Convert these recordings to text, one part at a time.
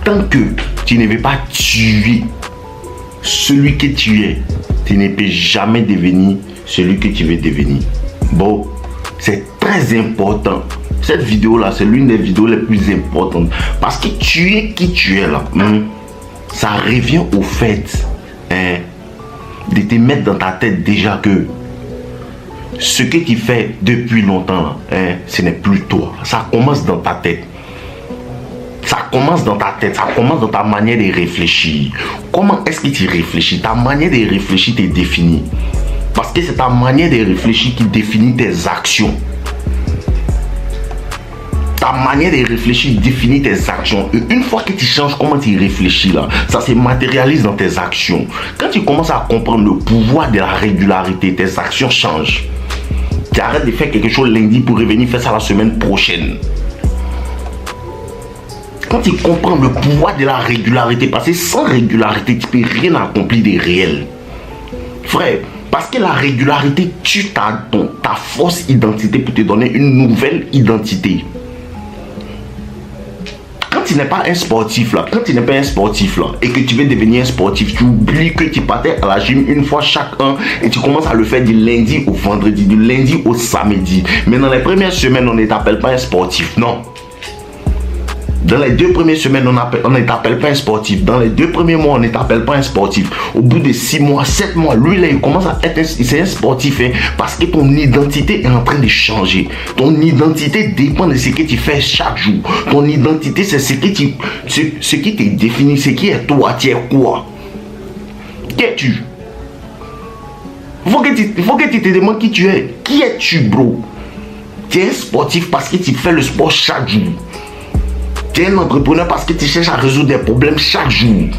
tant que tu ne veux pas tuer celui que tu es, tu ne peux jamais devenir celui que tu veux devenir. Bon, c'est très important. Cette vidéo-là, c'est l'une des vidéos les plus importantes. Parce que tu es qui tu es là. Ça revient au fait de te mettre dans ta tête déjà que ce que tu fais depuis longtemps, ce n'est plus toi. Ça commence dans ta tête. Ça commence dans ta tête, ça commence dans ta manière de réfléchir. Comment est-ce que tu réfléchis? Ta manière de réfléchir te définit. Parce que c'est ta manière de réfléchir qui définit tes actions. Ta manière de réfléchir définit tes actions. Et une fois que tu changes comment tu réfléchis là, ça se matérialise dans tes actions. Quand tu commences à comprendre le pouvoir de la régularité, tes actions changent. Tu arrêtes de faire quelque chose lundi pour revenir faire ça la semaine prochaine. Quand tu comprends le pouvoir de la régularité, parce que sans régularité, tu ne peux rien accomplir de réel. Frère, parce que la régularité tue ta fausse identité pour te donner une nouvelle identité. Quand tu n'es pas un sportif là, et que tu veux devenir un sportif, tu oublies que tu partais à la gym une fois chaque an et tu commences à le faire du lundi au vendredi, du lundi au samedi. Mais dans les premières semaines, on ne t'appelle pas un sportif, non. Dans les 2 premières semaines, on ne t'appelle pas un sportif. Dans les 2 premiers mois, on ne t'appelle pas un sportif. Au bout de 6 mois, 7 mois, lui, là, il commence à être un sportif. Parce que ton identité est en train de changer. Ton identité dépend de ce que tu fais chaque jour. Ton identité, c'est ce qui te définit. Ce qui est toi. Tu es quoi? Qui es-tu? Il faut que tu te demandes qui tu es. Qui es-tu, bro? Tu es un sportif parce que tu fais le sport chaque jour. Tu es un entrepreneur parce que tu cherches à résoudre des problèmes chaque jour.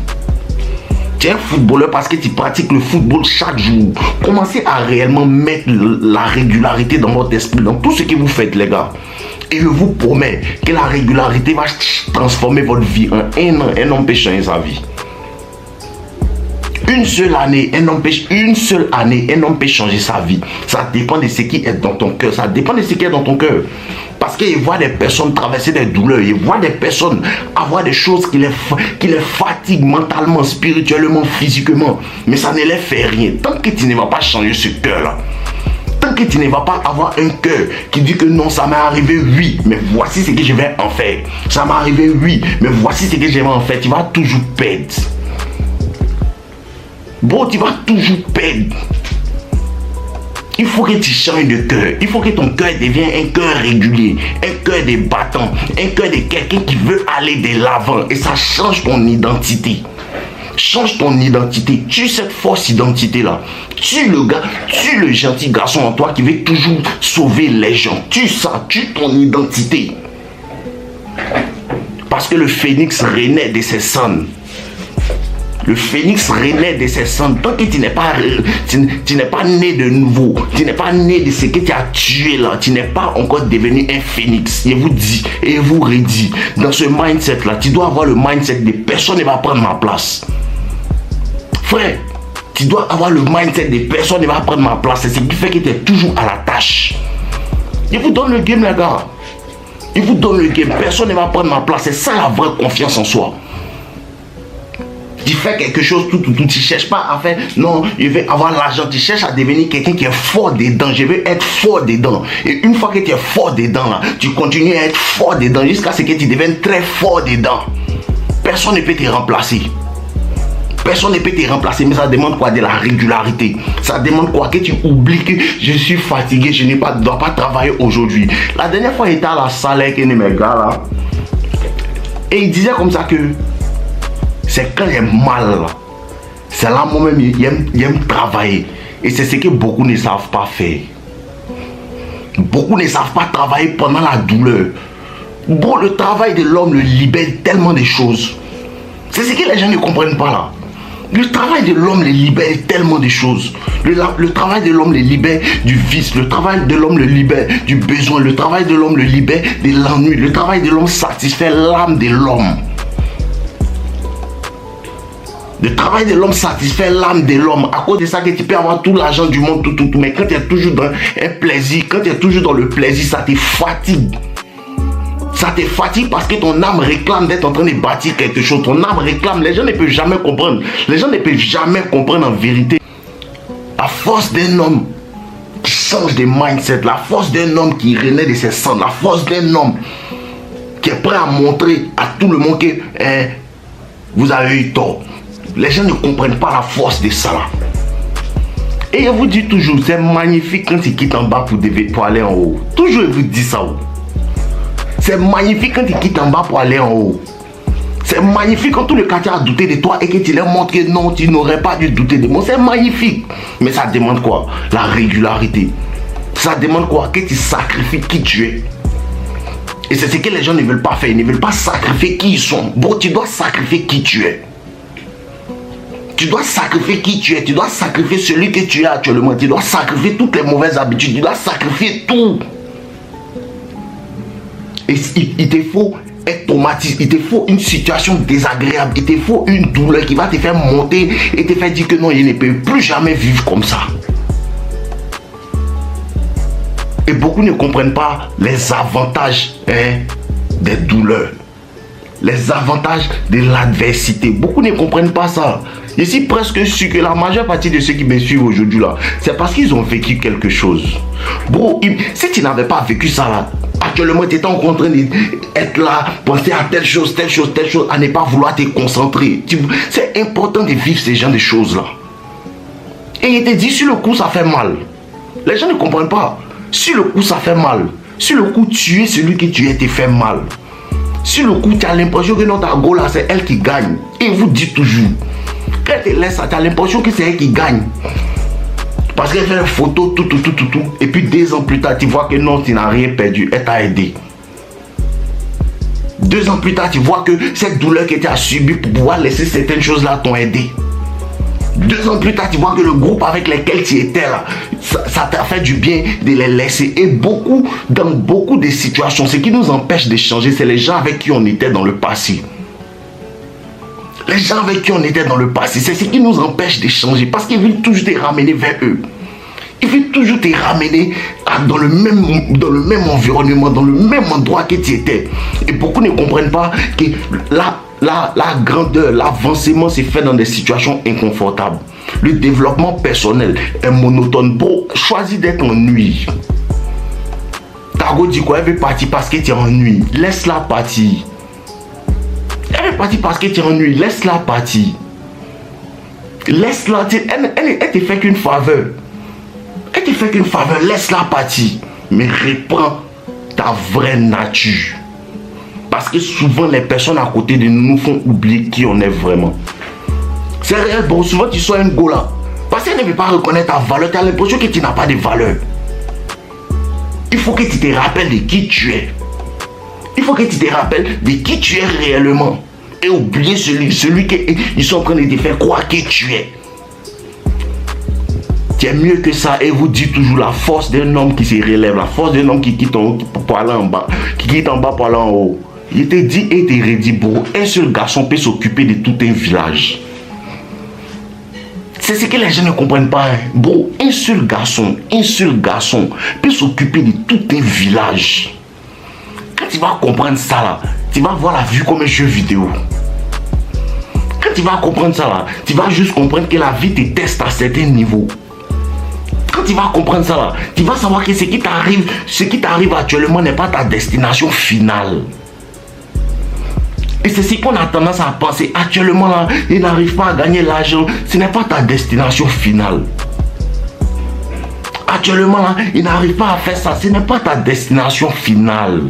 Tu es un footballeur parce que tu pratiques le football chaque jour. Commencez à réellement mettre la régularité dans votre esprit, dans tout ce que vous faites, les gars. Et je vous promets que la régularité va transformer votre vie. En un an, un homme peut changer sa vie. Une seule année, un homme peut changer sa vie. Ça dépend de ce qui est dans ton cœur. Ça dépend de ce qui est dans ton cœur. Parce qu'il voit des personnes traverser des douleurs. Il voit des personnes avoir des choses qui les fatiguent mentalement, spirituellement, physiquement. Mais ça ne les fait rien. Tant que tu ne vas pas changer ce cœur-là. Tant que tu ne vas pas avoir un cœur qui dit que non, ça m'est arrivé, oui, mais voici ce que je vais en faire. Ça m'est arrivé, oui, mais voici ce que je vais en faire. Tu vas toujours perdre. Bon, tu vas toujours perdre. Il faut que tu changes de cœur. Il faut que ton cœur devienne un cœur régulier, un cœur de battant, un cœur de quelqu'un qui veut aller de l'avant. Et ça change ton identité. Change ton identité. Tue cette fausse identité-là. Tue le gentil garçon en toi qui veut toujours sauver les gens. Tue ça. Tue ton identité. Parce que le phénix renaît de ses cendres. Le phénix renaît de ses cendres. Tant que tu n'es pas né de nouveau, tu n'es pas né de ce que tu as tué là, tu n'es pas encore devenu un phénix. Je vous dis et je vous redis, dans ce mindset là, tu dois avoir le mindset de personne ne va prendre ma place. Frère, tu dois avoir le mindset de personne ne va prendre ma place. C'est ce qui fait que tu es toujours à la tâche. Je vous donne le game, les gars. Je vous donne le game. Personne ne va prendre ma place. C'est ça la vraie confiance en soi. Tu fais quelque chose, tu ne cherches pas à faire, non, je vais avoir l'argent, tu cherches à devenir quelqu'un qui est fort dedans, je veux être fort dedans. Et une fois que tu es fort dedans, là, tu continues à être fort dedans jusqu'à ce que tu deviennes très fort dedans. Personne ne peut te remplacer. Personne ne peut te remplacer, mais ça demande quoi? De la régularité. Ça demande quoi? Que tu oublies que je suis fatigué, je ne dois pas travailler aujourd'hui. La dernière fois, j'étais à la salle avec un de mes gars là, et il disait comme ça que c'est quand j'ai mal là. C'est là moi-même, il aime travailler. Et c'est ce que beaucoup ne savent pas faire. Beaucoup ne savent pas travailler pendant la douleur. Bon, le travail de l'homme le libère tellement de choses. C'est ce que les gens ne comprennent pas là. Le travail de l'homme le libère tellement de choses. Le travail de l'homme le libère du vice. Le travail de l'homme le libère du besoin. Le travail de l'homme le libère de l'ennui. Le travail de l'homme satisfait l'âme de l'homme. Le travail de l'homme satisfait l'âme de l'homme. À cause de ça que tu peux avoir tout l'argent du monde, tout. Mais quand tu es toujours dans un plaisir, quand tu es toujours dans le plaisir, ça te fatigue. Ça te fatigue parce que ton âme réclame d'être en train de bâtir quelque chose. Ton âme réclame. Les gens ne peuvent jamais comprendre. Les gens ne peuvent jamais comprendre en vérité. La force d'un homme qui change de mindset, la force d'un homme qui renaît de ses cendres, la force d'un homme qui est prêt à montrer à tout le monde que vous avez eu tort. Les gens ne comprennent pas la force de ça là. Et je vous dis toujours, c'est magnifique quand il quitte en bas pour aller en haut. Toujours je vous dis ça. C'est magnifique quand il quitte en bas pour aller en haut. C'est magnifique quand tout le quartier a douté de toi et que tu leur montres que non, tu n'aurais pas dû douter de moi. C'est magnifique. Mais ça demande quoi? La régularité. Ça demande quoi? Que tu sacrifies qui tu es. Et c'est ce que les gens ne veulent pas faire. Ils ne veulent pas sacrifier qui ils sont. Bon, tu dois sacrifier qui tu es. Tu dois sacrifier qui tu es. Tu dois sacrifier celui que tu es actuellement. Tu dois sacrifier toutes les mauvaises habitudes. Tu dois sacrifier tout. Et il te faut être traumatisé. Il te faut une situation désagréable. Il te faut une douleur qui va te faire monter et te faire dire que non, il ne peut plus jamais vivre comme ça. Et beaucoup ne comprennent pas les avantages des douleurs. Les avantages de l'adversité. Beaucoup ne comprennent pas ça. Je suis presque sûr que la majeure partie de ceux qui me suivent aujourd'hui là, c'est parce qu'ils ont vécu quelque chose. Bro, si tu n'avais pas vécu ça là, actuellement tu étais en train d'être là, penser à telle chose, à ne pas vouloir te concentrer. C'est important de vivre ces genres de choses là. Et il te dit, sur le coup ça fait mal. Les gens ne comprennent pas. Sur le coup ça fait mal. Sur le coup tu es celui que tu es, te fait mal. Sur le coup tu as l'impression que notre go là c'est elle qui gagne. Et vous dites toujours, quand tu laisses ça, tu as l'impression que c'est elle qui gagne. Parce qu'elle fait une photo, tout. Et puis 2 ans plus tard, tu vois que non, tu n'as rien perdu. Elle t'a aidé. 2 ans plus tard, tu vois que cette douleur que tu as subie pour pouvoir laisser certaines choses là t'ont aidé. 2 ans plus tard, tu vois que le groupe avec lequel tu étais là, ça t'a fait du bien de les laisser. Et dans beaucoup de situations, ce qui nous empêche de changer, c'est les gens avec qui on était dans le passé. Les gens avec qui on était dans le passé, c'est ce qui nous empêche de changer. Parce qu'ils veulent toujours te ramener vers eux. Ils veulent toujours te ramener dans le même environnement, dans le même endroit que tu étais. Et beaucoup ne comprennent pas que la grandeur, l'avancement se fait dans des situations inconfortables. Le développement personnel est monotone. Bro, choisis d'être ennuyé. Targo dit quoi? Elle veut partir parce que tu es ennuyé. Laisse-la partir. Elle est partie parce que tu ennuies. Laisse-la partir. Laisse-la. Elle te fait qu'une faveur. Elle te fait qu'une faveur. Laisse-la partir. Mais reprends ta vraie nature. Parce que souvent les personnes à côté de nous font oublier qui on est vraiment. C'est réel. Bon, souvent tu sois un go là. Parce qu'elle ne veut pas reconnaître ta valeur. Tu as l'impression que tu n'as pas de valeur. Il faut que tu te rappelles de qui tu es. Il faut que tu te rappelles de qui tu es réellement. Et oublier celui qu'ils sont en train de te faire croire que tu es. Tu es mieux que ça. Et vous dites toujours la force d'un homme qui se relève. La force d'un homme qui quitte en haut pour aller en bas. Qui quitte en bas pour aller en haut. Il te dit et te redit, bro. Un seul garçon peut s'occuper de tout un village. C'est ce que les gens ne comprennent pas. Hein. Bro, un seul garçon peut s'occuper de tout un village. Quand tu vas comprendre ça là, tu vas voir la vie comme un jeu vidéo. Quand tu vas comprendre ça là, tu vas juste comprendre que la vie te teste à certains niveaux. Quand tu vas comprendre ça là, tu vas savoir que ce qui t'arrive actuellement n'est pas ta destination finale. Et c'est ce qu'on a tendance à penser. Actuellement là, il n'arrive pas à gagner l'argent. Ce n'est pas ta destination finale. Actuellement là, il n'arrive pas à faire ça. Ce n'est pas ta destination finale.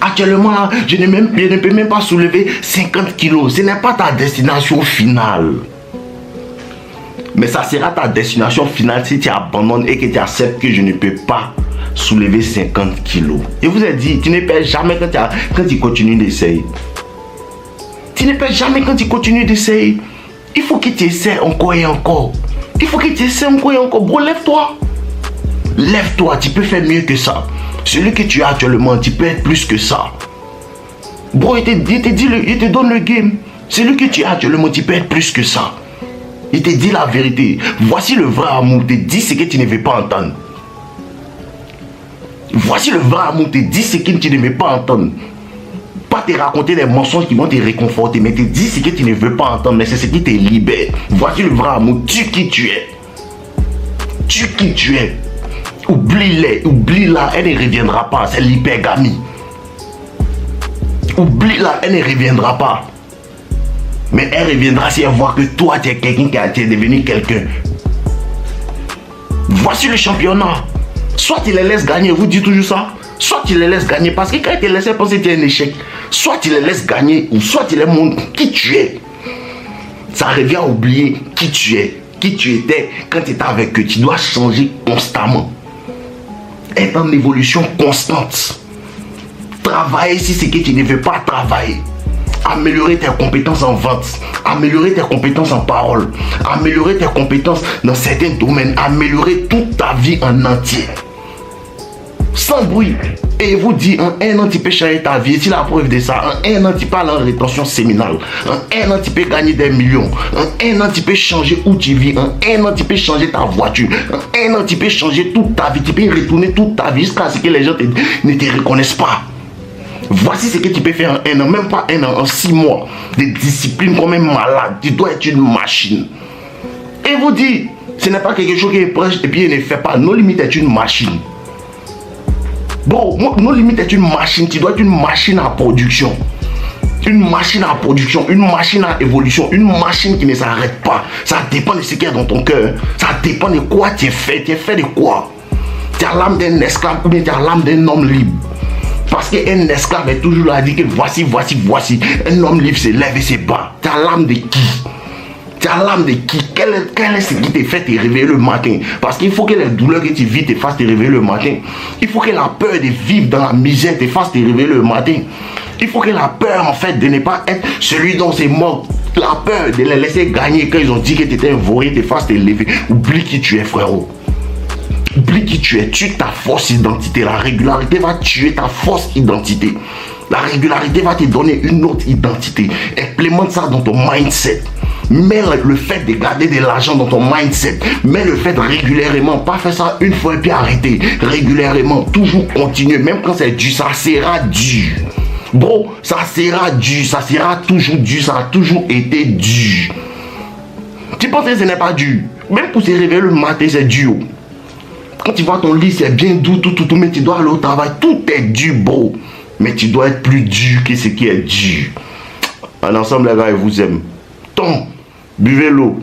Actuellement là, je ne peux même pas soulever 50 kilos. Ce n'est pas ta destination finale. Mais ça sera ta destination finale si tu abandonnes et que tu acceptes que je ne peux pas soulever 50 kilos. Je vous ai dit, tu ne perds jamais quand tu continues d'essayer. Tu ne perds jamais quand tu continues d'essayer. Il faut que tu essaies encore et encore. Il faut que tu essaies encore et encore. Bro, lève-toi. Lève-toi, tu peux faire mieux que ça. Celui que tu as actuellement, tu peux être plus que ça. Bro, il te donne le game. Celui que tu as actuellement, tu peux être plus que ça. Il te dit la vérité. Voici le vrai amour. Il te dit ce que tu ne veux pas entendre. Voici le vrai amour, te dis ce que tu ne veux pas entendre. Pas te raconter des mensonges qui vont te réconforter, mais te dis ce que tu ne veux pas entendre, mais c'est ce qui te libère. Voici le vrai amour, tu qui tu es. Tu qui tu es. Oublie-les, oublie-la, elle ne reviendra pas, c'est l'hypergamie. Oublie-la, elle ne reviendra pas. Mais elle reviendra si elle voit que toi, tu es quelqu'un qui est devenu quelqu'un. Voici le championnat. Soit tu les laisses gagner, vous dites toujours ça. Soit tu les laisses gagner, parce que quand tu les laisses penser que tu es un échec, soit tu les laisses gagner, ou soit tu les montres qui tu es. Ça revient à oublier qui tu es, qui tu étais quand tu étais avec eux. Tu dois changer constamment. Être en évolution constante. Travailler si c'est que tu ne veux pas travailler. Améliorer tes compétences en vente, améliorer tes compétences en parole, améliorer tes compétences dans certains domaines, améliorer toute ta vie en entier. Sans bruit. Et vous dit, en un an, tu peux changer ta vie. Et c'est la preuve de ça. En un an, tu peux aller en rétention séminale. En un an, tu peux gagner des millions. En un an, tu peux changer où tu vis. En un an, tu peux changer ta voiture. En un an, tu peux changer toute ta vie. Tu peux retourner toute ta vie jusqu'à ce que les gens ne te reconnaissent pas. Voici ce que tu peux faire en un an, même pas un an, en 6 mois. Des disciplines comme un malade. Tu dois être une machine. Et vous dit, ce n'est pas quelque chose qui est proche et puis il ne fait pas. Nos limites est une machine. Bon, nos limites est une machine. Tu dois être une machine à production. Une machine à production, une machine à évolution, une machine qui ne s'arrête pas. Ça dépend de ce qu'il y a dans ton cœur. Ça dépend de quoi tu es fait. Tu es fait de quoi? Tu as l'âme d'un esclave ou bien tu as l'âme d'un homme libre. Parce qu'un esclave est toujours là à dire que voici. Un homme libre se lève et se bat. Tu as l'âme de qui? Tu as l'âme de qui? Quel est ce qui te fait te réveiller le matin? Parce qu'il faut que les douleurs que tu vis te fassent te réveiller le matin. Il faut que la peur de vivre dans la misère te fasse te réveiller le matin. Il faut que la peur en fait de ne pas être celui dont c'est mort. La peur de les laisser gagner quand ils ont dit que tu étais un vaurien te fasse te lever. Oublie qui tu es, frérot. Oublie qui tu es, tue ta fausse identité. La régularité va tuer ta fausse identité. La régularité va te donner une autre identité. Implémente ça dans ton mindset. Mets le fait de garder de l'argent dans ton mindset. Mets le fait régulièrement. Pas faire ça une fois et puis arrêter. Régulièrement, toujours continuer. Même quand c'est dur, ça sera dur. Bro, ça sera dur. Ça sera toujours dur. Ça a toujours été dur. Tu penses que ce n'est pas dur? Même pour se réveiller le matin, c'est dur. Quand tu vois ton lit, c'est bien doux, tout, mais tu dois aller au travail. Tout est dur, bro. Mais tu dois être plus dur que ce qui est dur. En ensemble, les gars, je vous aime. Buvez l'eau.